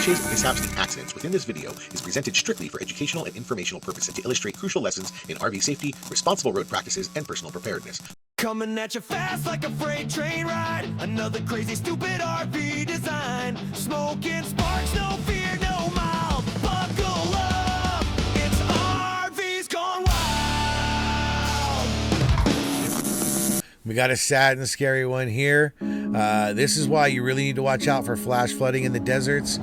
crashes, mishaps, and accidents within this video is presented strictly for educational and informational purposes to illustrate crucial lessons in RV safety, responsible road practices, and personal preparedness. Coming at you fast like a freight train ride. Another crazy, stupid RV design. Smoking sparks, no fear, no mild. Buckle up, it's RVs Gone Wild. We got a sad and scary one here. This is why you really need to watch out for flash flooding in the deserts.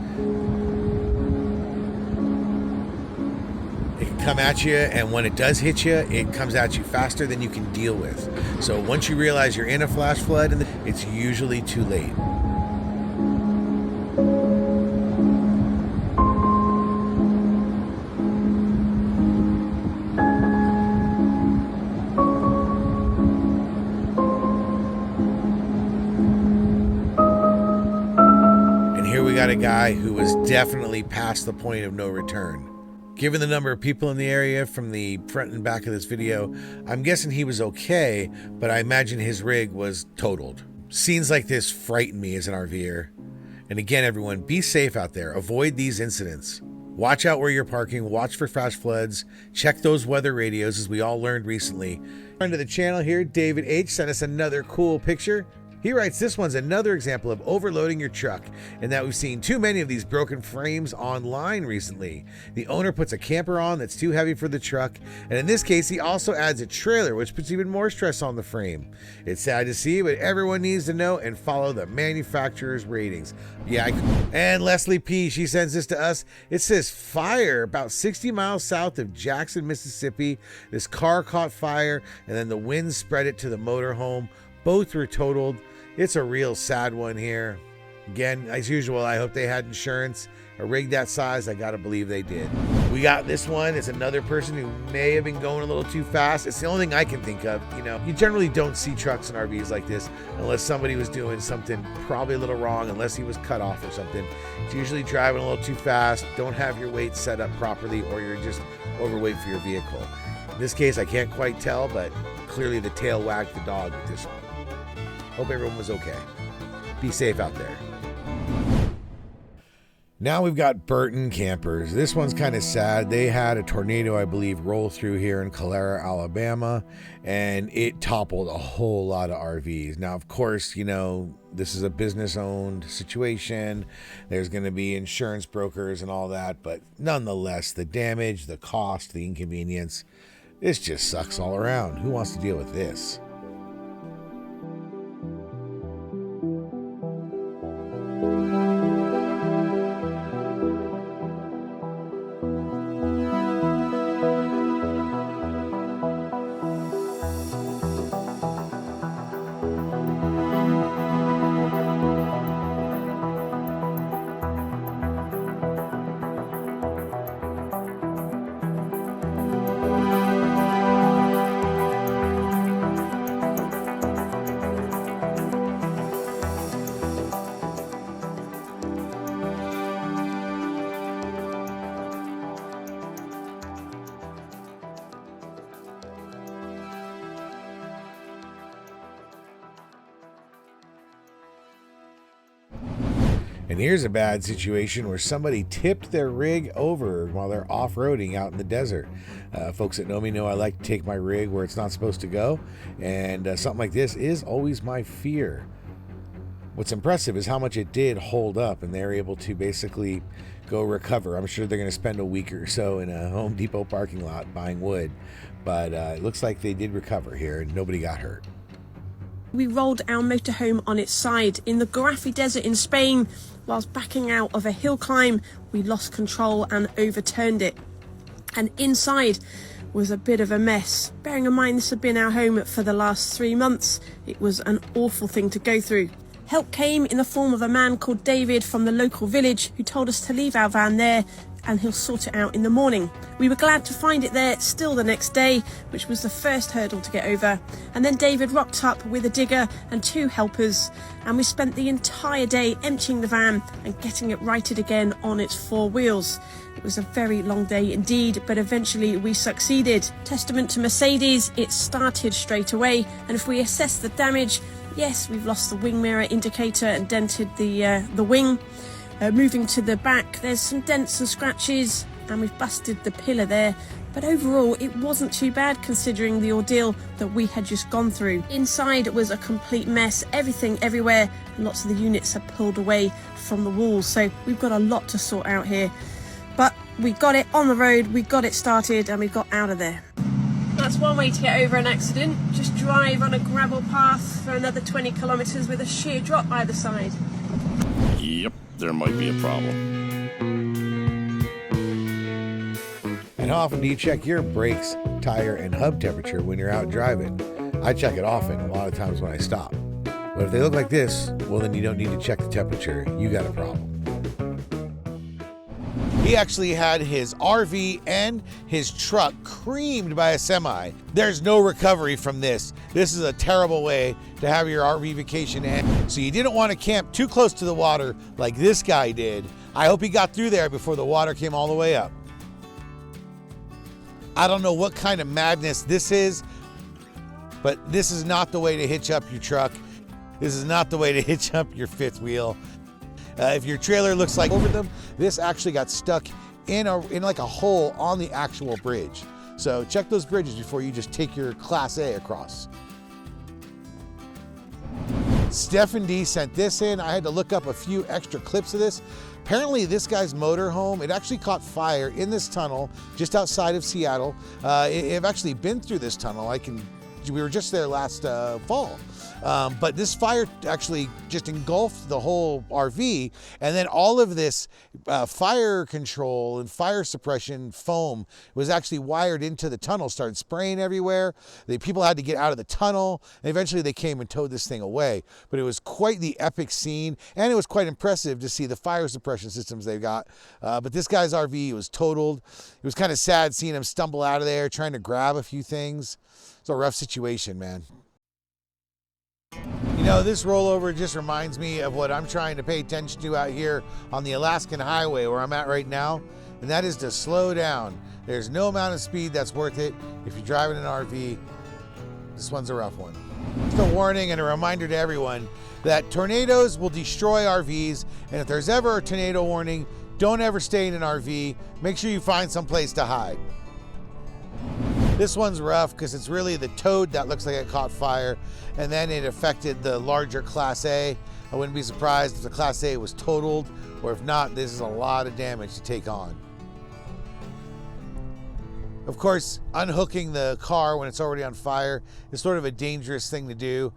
It can come at you, and when it does hit you, it comes at you faster than you can deal with. So once you realize you're in a flash flood, it's usually too late. And here we got a guy who was definitely past the point of no return. Given the number of people in the area from the front and back of this video, I'm guessing he was okay, but I imagine his rig was totaled. Scenes like this frighten me as an RVer. And again, everyone, be safe out there. Avoid these incidents. Watch out where you're parking, watch for flash floods, check those weather radios as we all learned recently. Friend of the channel here, David H, sent us another cool picture. He writes, this one's another example of overloading your truck, and that we've seen too many of these broken frames online recently. The owner puts a camper on that's too heavy for the truck, and in this case, he also adds a trailer, which puts even more stress on the frame. It's sad to see, but everyone needs to know and follow the manufacturer's ratings. Yeah, and Leslie P, she sends this to us. It says fire about 60 miles south of Jackson, Mississippi. This car caught fire, and then the wind spread it to the motorhome. Both were totaled. It's a real sad one here. Again, as usual, I hope they had insurance. A rig that size, I gotta believe they did. We got this one. It's another person who may have been going a little too fast. It's the only thing I can think of. You know, you generally don't see trucks and RVs like this unless somebody was doing something probably a little wrong, unless he was cut off or something. It's usually driving a little too fast, don't have your weight set up properly, or you're just overweight for your vehicle. In this case, I can't quite tell, but clearly the tail wagged the dog with this one. Hope everyone was okay. Be safe out there. Now we've got Burton campers. This one's kind of sad. They had a tornado, I believe, roll through here in Calera, Alabama, and it toppled a whole lot of RVs. Now, of course, you know, this is a business-owned situation. There's going to be insurance brokers and all that, but nonetheless, the damage, the cost, the inconvenience, this just sucks all around. Who wants to deal with this? And here's a bad situation where somebody tipped their rig over while they're off-roading out in the desert. Folks that know me know I like to take my rig where it's not supposed to go, and something like this is always my fear. What's impressive is how much it did hold up, and they're able to basically go recover. I'm sure they're going to spend a week or so in a Home Depot parking lot buying wood, but it looks like they did recover here and nobody got hurt. We rolled our motorhome on its side in the Garaffi Desert in Spain. Whilst backing out of a hill climb, we lost control and overturned it. And inside was a bit of a mess. Bearing in mind this had been our home for the last 3 months, it was an awful thing to go through. Help came in the form of a man called David from the local village who told us to leave our van there and he'll sort it out in the morning. We were glad to find it there still the next day, which was the first hurdle to get over. And then David rocked up with a digger and 2 helpers, and we spent the entire day emptying the van and getting it righted again on its 4 wheels. It was a very long day indeed, but eventually we succeeded. Testament to Mercedes, it started straight away, and if we assess the damage, yes, we've lost the wing mirror indicator and dented the wing. Moving to the back, there's some dents and scratches, and we've busted the pillar there. But overall, it wasn't too bad considering the ordeal that we had just gone through. Inside was a complete mess, everything everywhere, and lots of the units are pulled away from the walls. So we've got a lot to sort out here. But we got it on the road, we got it started, and we got out of there. That's one way to get over an accident. Just drive on a gravel path for another 20 kilometres with a sheer drop either side. Yep, there might be a problem. And how often do you check your brakes, tire, and hub temperature when you're out driving? I check it often, a lot of times when I stop. But if they look like this, well then you don't need to check the temperature. You got a problem. He actually had his RV and his truck creamed by a semi. There's no recovery from this. This is a terrible way to have your RV vacation end. So you didn't want to camp too close to the water like this guy did. I hope he got through there before the water came all the way up. I don't know what kind of madness this is, but this is not the way to hitch up your truck. This is not the way to hitch up your fifth wheel. If your trailer looks like over them, this actually got stuck in like a hole on the actual bridge. So check those bridges before you just take your Class A across. Stephen D sent this in. I had to look up a few extra clips of this. Apparently this guy's motorhome, it actually caught fire in this tunnel just outside of Seattle. I've actually been through this tunnel. We were just there last fall. But this fire actually just engulfed the whole RV, and then all of this fire control and fire suppression foam was actually wired into the tunnel, started spraying everywhere. The people had to get out of the tunnel, and eventually they came and towed this thing away. But it was quite the epic scene, and it was quite impressive to see the fire suppression systems they got. But this guy's RV was totaled. It was kind of sad seeing him stumble out of there, trying to grab a few things. It's a rough situation, man. You know, this rollover just reminds me of what I'm trying to pay attention to out here on the Alaskan highway where I'm at right now, and that is to slow down. There's no amount of speed that's worth it if you're driving an RV. This one's a rough one. Just a warning and a reminder to everyone that tornadoes will destroy RVs, and if there's ever a tornado warning, don't ever stay in an RV. Make sure you find some place to hide. This one's rough because it's really the toad that looks like it caught fire, and then it affected the larger Class A. I wouldn't be surprised if the Class A was totaled, or if not, this is a lot of damage to take on. Of course, unhooking the car when it's already on fire is sort of a dangerous thing to do.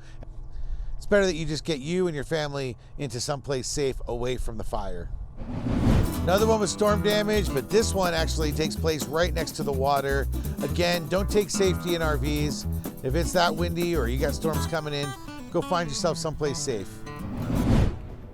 It's better that you just get you and your family into someplace safe away from the fire. Another one with storm damage, but this one actually takes place right next to the water. Again, don't take safety in RVs. If it's that windy or you got storms coming in, go find yourself someplace safe.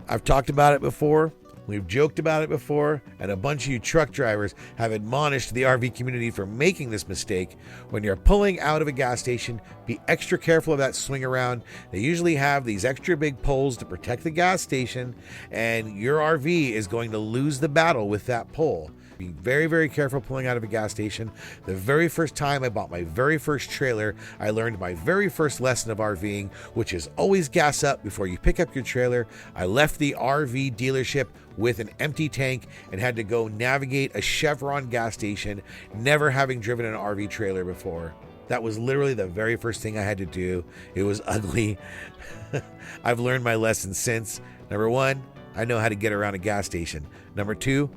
I've talked about it before. We've joked about it before, and a bunch of you truck drivers have admonished the RV community for making this mistake. When you're pulling out of a gas station, be extra careful of that swing around. They usually have these extra big poles to protect the gas station, and your RV is going to lose the battle with that pole. Be very, very careful pulling out of a gas station. The very first time I bought my very first trailer, I learned my very first lesson of RVing, which is always gas up before you pick up your trailer. I left the RV dealership with an empty tank and had to go navigate a Chevron gas station, never having driven an RV trailer before. That was literally the very first thing I had to do. It was ugly. I've learned my lesson since. Number one, I know how to get around a gas station. Number two,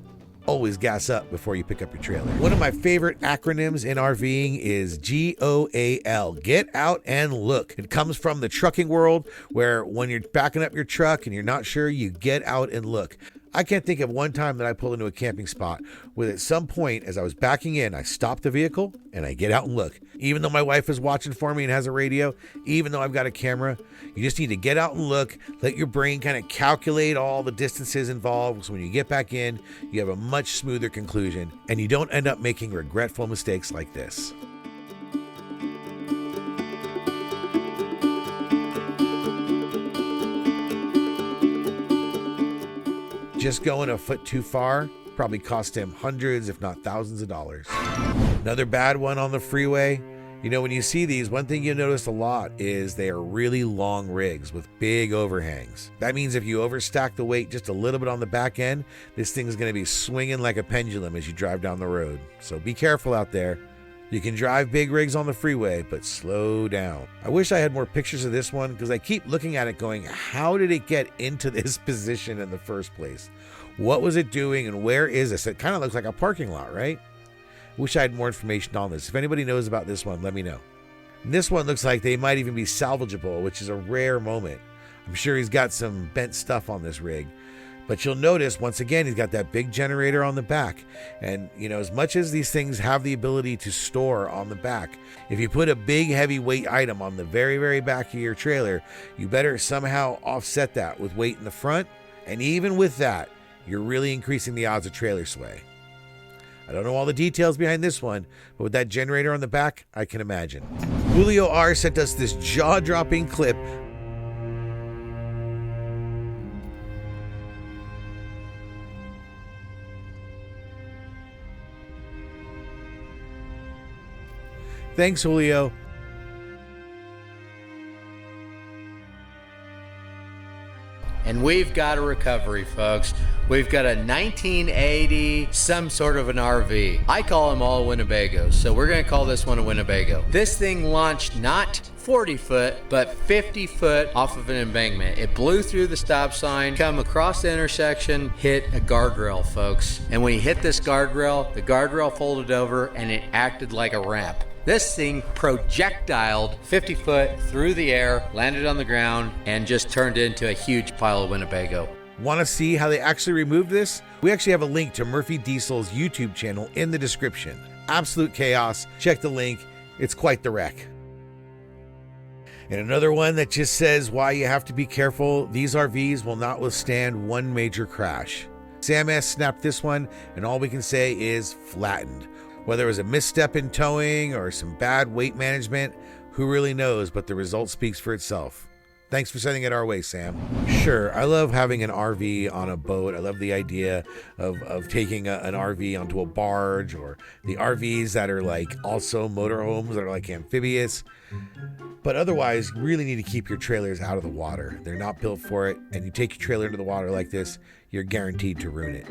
always gas up before you pick up your trailer. One of my favorite acronyms in RVing is GOAL, get out and look. It comes from the trucking world, where when you're backing up your truck and you're not sure, you get out and look. I can't think of one time that I pulled into a camping spot where at some point as I was backing in, I stopped the vehicle and I get out and look. Even though my wife is watching for me and has a radio, even though I've got a camera, you just need to get out and look, let your brain kind of calculate all the distances involved. So when you get back in, you have a much smoother conclusion and you don't end up making regretful mistakes like this. Just going a foot too far probably cost him hundreds, if not thousands of dollars. Another bad one on the freeway You know, when you see these, one thing you notice a lot is they are really long rigs with big overhangs. That means if you overstack the weight just a little bit on the back end, this thing's going to be swinging like a pendulum as you drive down the road. So be careful out there. You can drive big rigs on the freeway, but slow down. I wish I had more pictures of this one because I keep looking at it going, how did it get into this position in the first place? What was it doing and where is this? It kind of looks like a parking lot, right? Wish I had more information on this. If anybody knows about this one, let me know. And this one looks like they might even be salvageable, which is a rare moment. I'm sure he's got some bent stuff on this rig. But you'll notice, once again, he's got that big generator on the back. And, you know, as much as these things have the ability to store on the back, if you put a big heavyweight item on the very, very back of your trailer, you better somehow offset that with weight in the front. And even with that, you're really increasing the odds of trailer sway. I don't know all the details behind this one, but with that generator on the back, I can imagine. Julio R sent us this jaw-dropping clip. Thanks, Julio. And we've got a recovery, folks. We've got a 1980, some sort of an RV. I call them all Winnebagos, so we're gonna call this one a Winnebago. This thing launched not 40 foot, but 50 foot off of an embankment. It blew through the stop sign, come across the intersection, hit a guardrail, folks. And when he hit this guardrail, the guardrail folded over and it acted like a ramp. This thing projectiled 50 foot through the air, landed on the ground, and just turned into a huge pile of Winnebago. Want to see how they actually removed this? We actually have a link to Murphy Diesel's YouTube channel in the description. Absolute chaos. Check the link. It's quite the wreck. And another one that just says why you have to be careful. These RVs will not withstand one major crash. Sam S snapped this one, and all we can say is flattened. Whether it was a misstep in towing or some bad weight management, who really knows, but the result speaks for itself. Thanks for sending it our way, Sam. Sure, I love having an RV on a boat. I love the idea of taking an RV onto a barge, or the RVs that are like also motorhomes that are like amphibious. But otherwise, you really need to keep your trailers out of the water. They're not built for it, and you take your trailer into the water like this, you're guaranteed to ruin it.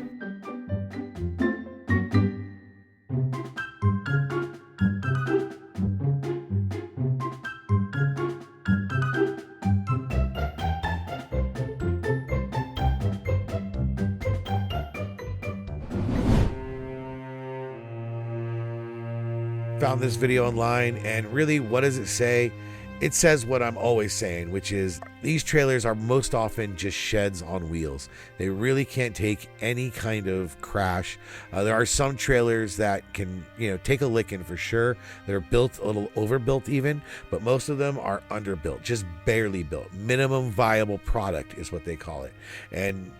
Found this video online, and really, what does it say? It says what I'm always saying, which is these trailers are most often just sheds on wheels. They really can't take any kind of crash. There are some trailers that can, take a licking for sure. They're built a little overbuilt even, but most of them are underbuilt, just barely built. Minimum viable product is what they call it. And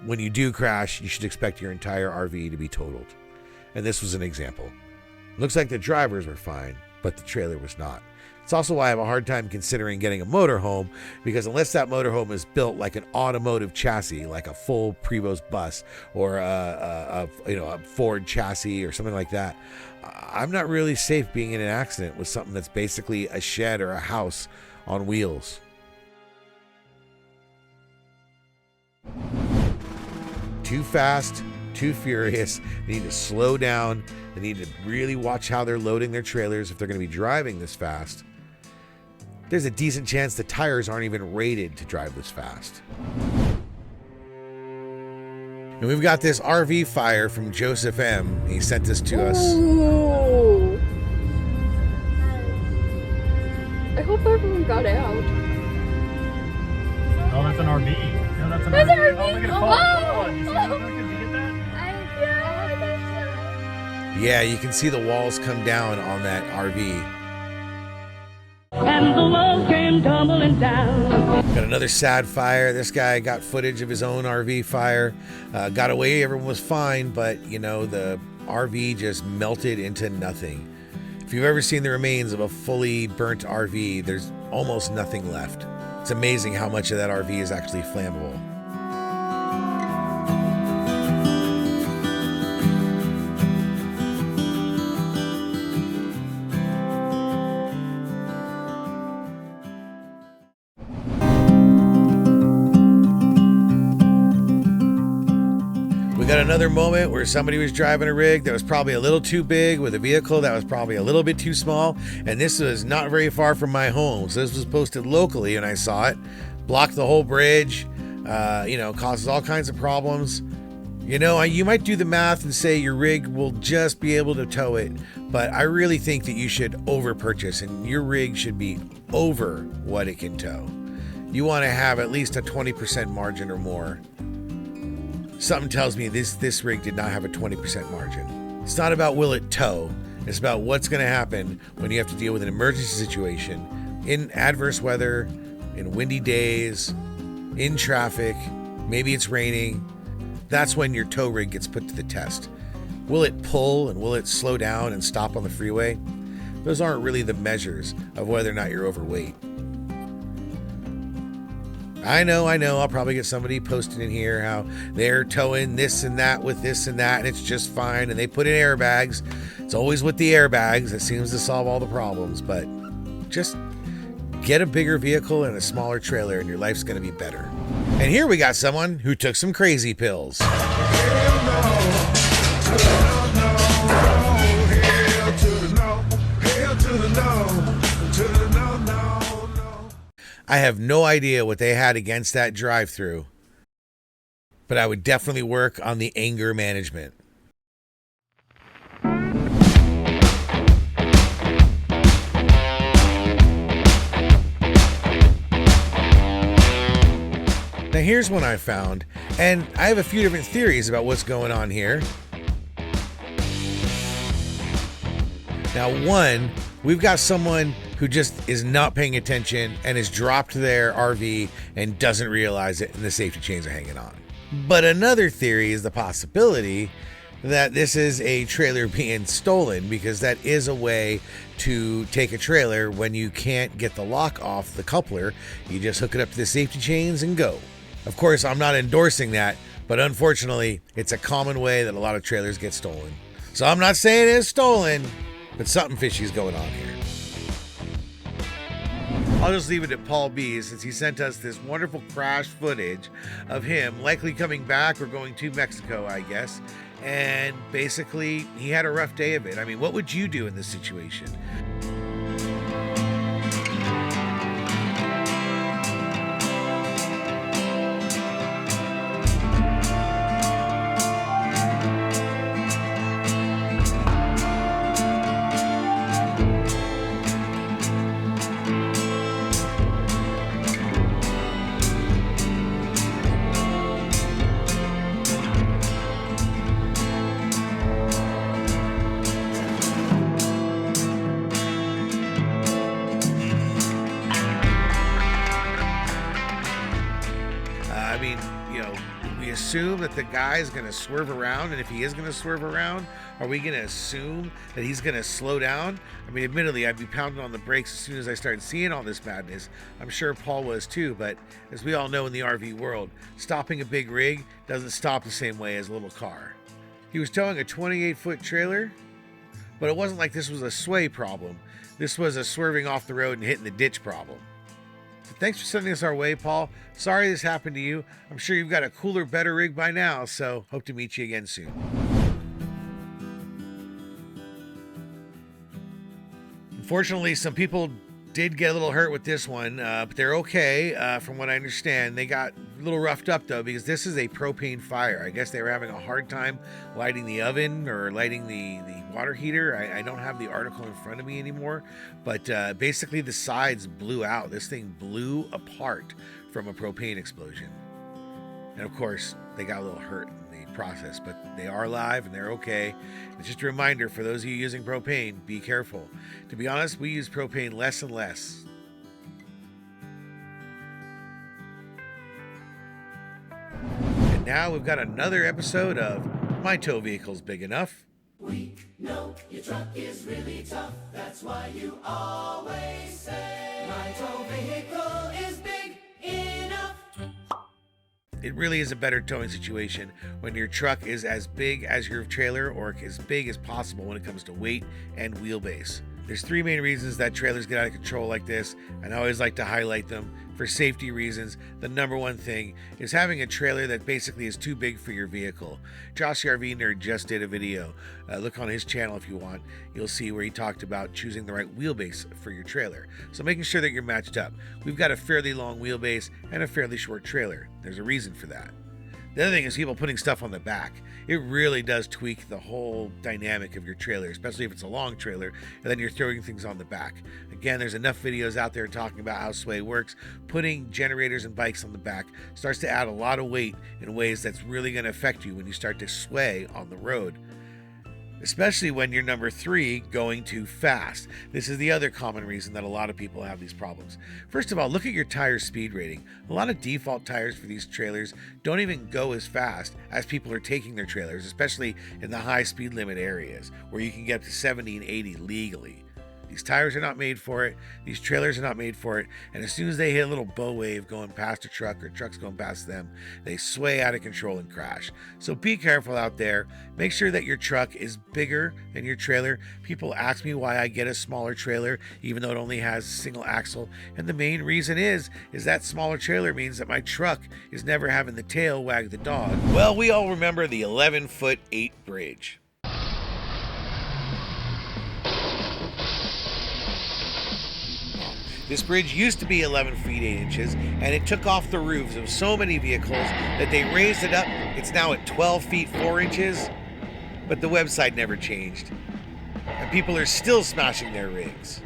when you do crash, you should expect your entire RV to be totaled. And this was an example. Looks like the drivers were fine, but the trailer was not. It's also why I have a hard time considering getting a motorhome, because unless that motorhome is built like an automotive chassis, like a full Prevost bus or a Ford chassis or something like that, I'm not really safe being in an accident with something that's basically a shed or a house on wheels. Too fast, too furious. They need to slow down. They need to really watch how they're loading their trailers if they're going to be driving this fast. There's a decent chance the tires aren't even rated to drive this fast. And we've got this RV fire from Joseph M. He sent this to us. Ooh. I hope everyone got out. Oh, that's an RV. No, that's an That's RV. an RV. Oh, look at it fall. Oh, you see how quick it did that? Yeah, you can see the walls come down on that RV. And the world came tumbling down. Got another sad fire. This guy got footage of his own RV fire. Got away, everyone was fine, but the RV just melted into nothing. If you've ever seen the remains of a fully burnt RV, there's almost nothing left. It's amazing how much of that RV is actually flammable. got another moment where somebody was driving a rig that was probably a little too big with a vehicle that was probably a little bit too small, and this was not very far from my home. So this was posted locally and I saw it. Blocked the whole bridge, causes all kinds of problems. You might do the math and say your rig will just be able to tow it, but I really think that you should over purchase and your rig should be over what it can tow. You want to have at least a 20% margin or more. Something tells me this rig did not have a 20% margin. It's not about will it tow, it's about what's going to happen when you have to deal with an emergency situation, in adverse weather, in windy days, in traffic, maybe it's raining. That's when your tow rig gets put to the test. Will it pull and will it slow down and stop on the freeway? Those aren't really the measures of whether or not you're overweight. I know, I'll probably get somebody posting in here how they're towing this and that with this and that and it's just fine and they put in airbags. It's always with the airbags that seems to solve all the problems, but just get a bigger vehicle and a smaller trailer and your life's gonna be better. And here we got someone who took some crazy pills. I have no idea what they had against that drive-through, but I would definitely work on the anger management. Now here's one I found, and I have a few different theories about what's going on here. Now one, we've got someone who just is not paying attention and has dropped their RV and doesn't realize it and the safety chains are hanging on. But another theory is the possibility that this is a trailer being stolen, because that is a way to take a trailer when you can't get the lock off the coupler. You just hook it up to the safety chains and go. Of course, I'm not endorsing that, but unfortunately, it's a common way that a lot of trailers get stolen. So I'm not saying it is stolen, but something fishy is going on here. I'll just leave it at Paul B, since he sent us this wonderful crash footage of him likely coming back or going to Mexico, I guess. And basically, he had a rough day of it. I mean, what would you do in this situation? Assume that the guy is going to swerve around, and if he is going to swerve around, are we going to assume that he's going to slow down? I mean, admittedly, I'd be pounding on the brakes as soon as I started seeing all this madness. I'm sure Paul was too, but as we all know in the RV world, stopping a big rig doesn't stop the same way as a little car. He was towing a 28-foot trailer, but it wasn't like this was a sway problem. This was a swerving off the road and hitting the ditch problem. Thanks for sending us our way, Paul. Sorry this happened to you. I'm sure you've got a cooler, better rig by now, so hope to meet you again soon. Unfortunately, some people did get a little hurt with this one, but they're okay, from what I understand. They got a little roughed up, though, because this is a propane fire. I guess they were having a hard time lighting the oven or lighting the water heater. I don't have the article in front of me anymore, but basically the sides blew out. This thing blew apart from a propane explosion. And of course, they got a little hurt in the process, but they are alive and they're okay. It's just a reminder for those of you using propane, be careful. To be honest, we use propane less and less. And now we've got another episode of My Tow Vehicle's Big Enough. We know your truck is really tough. That's why you always say my tow vehicle is big enough. It really is a better towing situation when your truck is as big as your trailer, or as big as possible when it comes to weight and wheelbase. There's three main reasons that trailers get out of control like this, and I always like to highlight them. for safety reasons, the number one thing is having a trailer that basically is too big for your vehicle. Josh the RV Nerd just did a video. Look on his channel if you want. You'll see where he talked about choosing the right wheelbase for your trailer. So making sure that you're matched up. We've got a fairly long wheelbase and a fairly short trailer. There's a reason for that. The other thing is people putting stuff on the back. It really does tweak the whole dynamic of your trailer, especially if it's a long trailer and then you're throwing things on the back. Again, there's enough videos out there talking about how sway works. Putting generators and bikes on the back starts to add a lot of weight in ways that's really going to affect you when you start to sway on the road, especially when you're number 3 going too fast. This is the other common reason that a lot of people have these problems. First of all, look at your tire speed rating. A lot of default tires for these trailers don't even go as fast as people are taking their trailers, especially in the high speed limit areas where you can get up to 70 and 80 legally. These tires are not made for it. These trailers are not made for it. And as soon as they hit a little bow wave going past a truck or trucks going past them, they sway out of control and crash. So be careful out there. Make sure that your truck is bigger than your trailer. People ask me why I get a smaller trailer, even though it only has a single axle. And the main reason is that smaller trailer means that my truck is never having the tail wag the dog. Well, we all remember the 11-foot 8 bridge. This bridge used to be 11 feet 8 inches, and it took off the roofs of so many vehicles that they raised it up. It's now at 12 feet 4 inches, but the website never changed. And people are still smashing their rigs.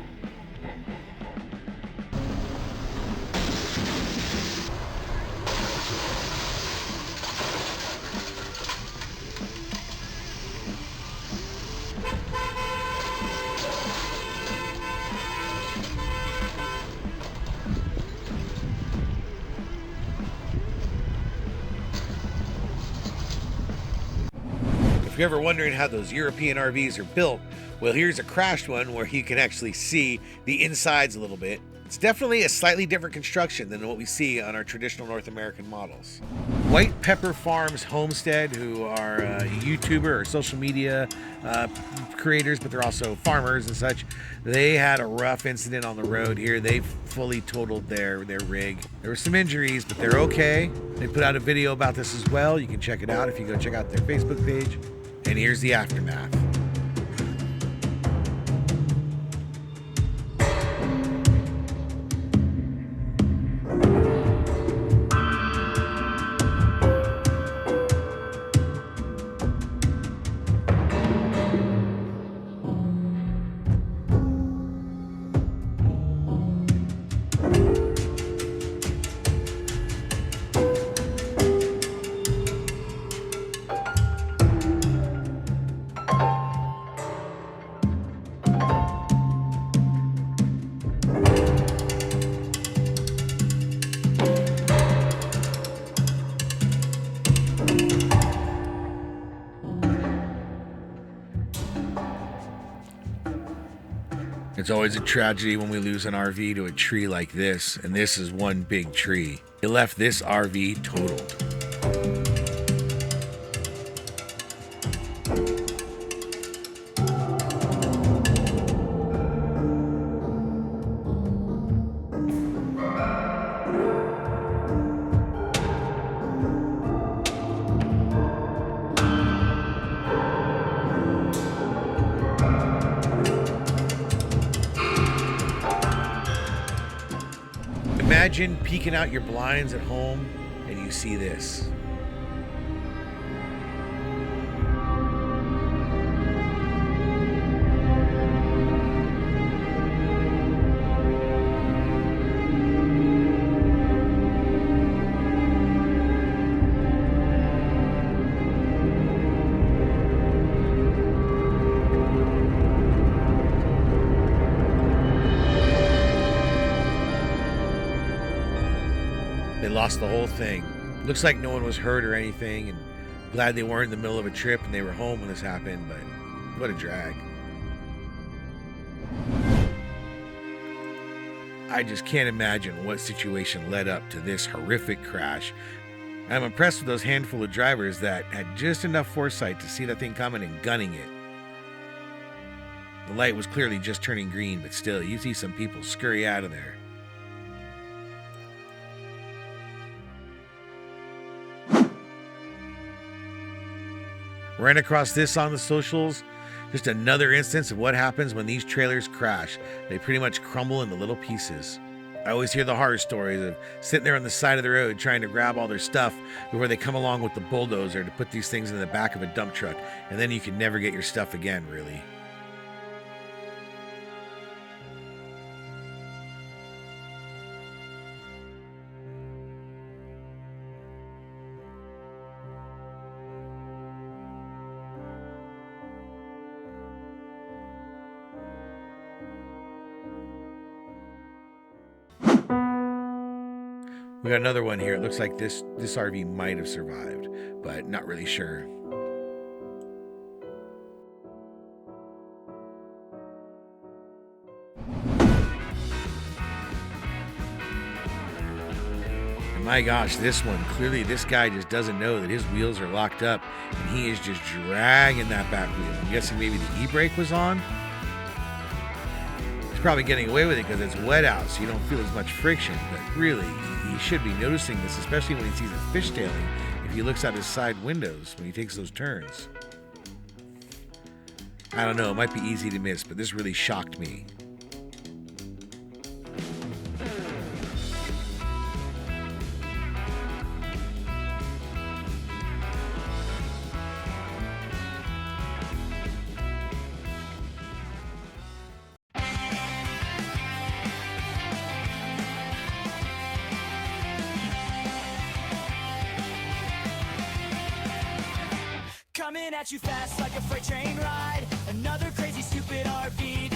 If you're ever wondering how those European RVs are built, well, here's a crashed one where you can actually see the insides a little bit. It's definitely a slightly different construction than what we see on our traditional North American models. White Pepper Farms Homestead, who are a YouTuber or social media creators, but they're also farmers and such, they had a rough incident on the road here. They fully totaled their rig. There were some injuries, but they're okay. They put out a video about this as well. You can check it out if you go check out their Facebook page. And here's the aftermath. It's always a tragedy when we lose an RV to a tree like this, and this is one big tree. It left this RV totaled. Imagine peeking out your blinds at home and you see this. They lost the whole thing. Looks like no one was hurt or anything, and glad they weren't in the middle of a trip and they were home when this happened, but what a drag. I just can't imagine what situation led up to this horrific crash. I'm impressed with those handful of drivers that had just enough foresight to see that thing coming and gunning it. The light was clearly just turning green, but still, you see some people scurry out of there. Ran across this on the socials. Just another instance of what happens when these trailers crash. They pretty much crumble into little pieces. I always hear the horror stories of sitting there on the side of the road trying to grab all their stuff before they come along with the bulldozer to put these things in the back of a dump truck, and then you can never get your stuff again, really. We got another one here. It looks like this RV might have survived, but not really sure. And my gosh, this one, clearly this guy just doesn't know that his wheels are locked up and he is just dragging that back wheel. I'm guessing maybe the e-brake was on. He's probably getting away with it because it's wet out, so you don't feel as much friction, but really, he should be noticing this, especially when he sees it fishtailing if he looks out his side windows when he takes those turns. I don't know, it might be easy to miss, but this really shocked me. Coming at you fast like a freight train ride. Another crazy, stupid RV